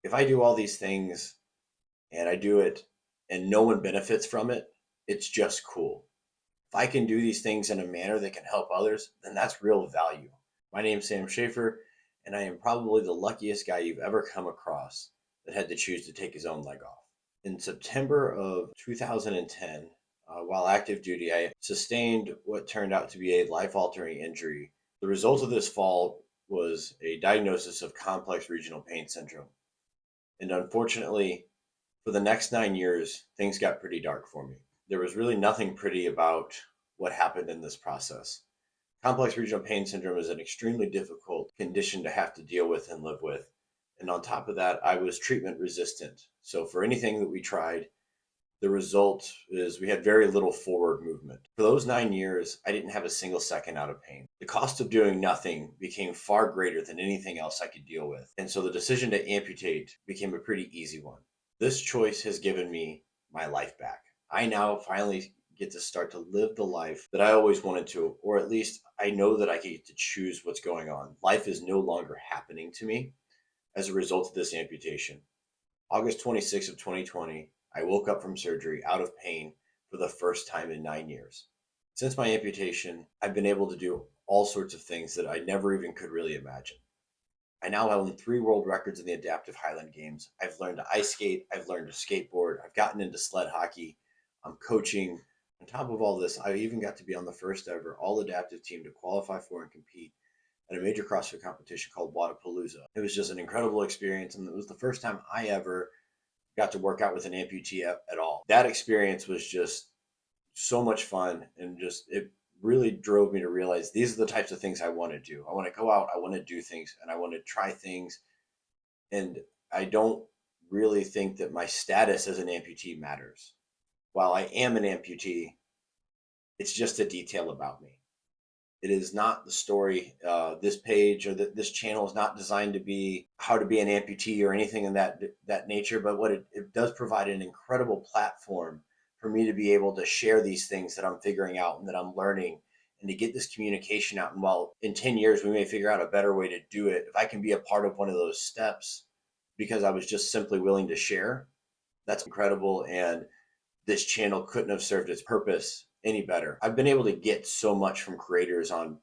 if I do all these things and I do it and no one benefits from it, it's just cool. If I can do these things in a manner that can help others, then that's real value. My name's Sam Schaefer, and I am probably the luckiest guy you've ever come across that had to choose to take his own leg off. In September of 2010, while active duty, I sustained what turned out to be a life altering injury. The result of this fall was a diagnosis of complex regional pain syndrome. And unfortunately, for the next 9 years, things got pretty dark for me. There was really nothing pretty about what happened in this process. Complex regional pain syndrome is an extremely difficult condition to have to deal with and live with. And on top of that, I was treatment resistant. So for anything that we tried, the result is we had very little forward movement. For those 9 years, I didn't have a single second out of pain. The cost of doing nothing became far greater than anything else I could deal with. And so the decision to amputate became a pretty easy one. This choice has given me my life back. I now finally get to start to live the life that I always wanted to, or at least I know that I get to choose what's going on. Life is no longer happening to me as a result of this amputation. August 26th of 2020, I woke up from surgery out of pain for the first time in 9 years. Since my amputation, I've been able to do all sorts of things that I never even could really imagine. I now own 3 world records in the adaptive Highland Games. I've learned to ice skate, I've learned to skateboard, I've gotten into sled hockey, I'm coaching. On top of all this, I even got to be on the first ever all adaptive team to qualify for and compete at a major CrossFit competition called Wadapalooza. It was just an incredible experience, and it was the first time I ever got to work out with an amputee at all. That experience was just so much fun, and just it really drove me to realize these are the types of things I want to do. I want to go out, I want to do things, and I want to try things. And I don't really think that my status as an amputee matters. While I am an amputee, it's just a detail about me. It is not the story. This page or this channel is not designed to be how to be an amputee or anything in that nature. But what it does provide an incredible platform for me to be able to share these things that I'm figuring out and that I'm learning, and to get this communication out. And while in 10 years we may figure out a better way to do it, if I can be a part of one of those steps because I was just simply willing to share, that's incredible. And this channel couldn't have served its purpose any better. I've been able to get so much from creators on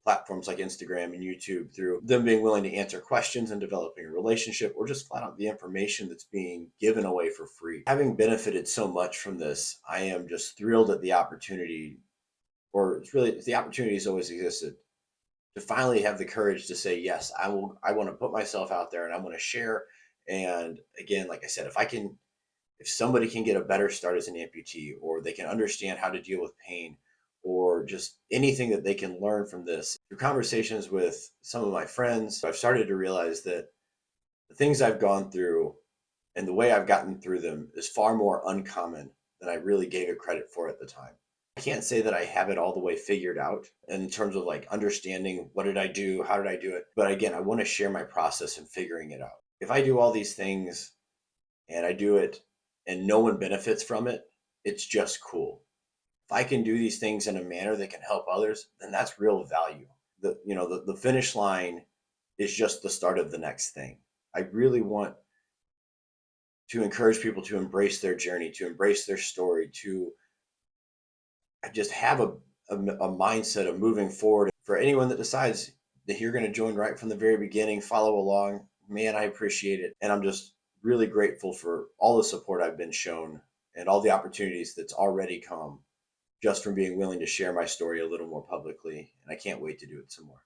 platforms like Instagram and YouTube through them being willing to answer questions and developing a relationship, or just flat out the information that's being given away for free. Having benefited so much from this, I am just thrilled at the opportunity, or it's really the opportunity has always existed, to finally have the courage to say, yes, I want to put myself out there and I want to share. And again, like I said, if somebody can get a better start as an amputee, or they can understand how to deal with pain, or just anything that they can learn from this through conversations with some of my friends, I've started to realize that the things I've gone through and the way I've gotten through them is far more uncommon than I really gave it credit for at the time. I can't say that I have it all the way figured out in terms of like understanding what did I do, how did I do it. But again, I want to share my process in figuring it out. If I do all these things and I do it and no one benefits from it, it's just cool. If I can do these things in a manner that can help others, then that's real value. The finish line is just the start of the next thing. I really want to encourage people to embrace their journey, to embrace their story, to just have a mindset of moving forward. For anyone that decides that you're going to join right from the very beginning, follow along, man, I appreciate it. And I'm just really grateful for all the support I've been shown and all the opportunities that's already come just from being willing to share my story a little more publicly. And I can't wait to do it some more.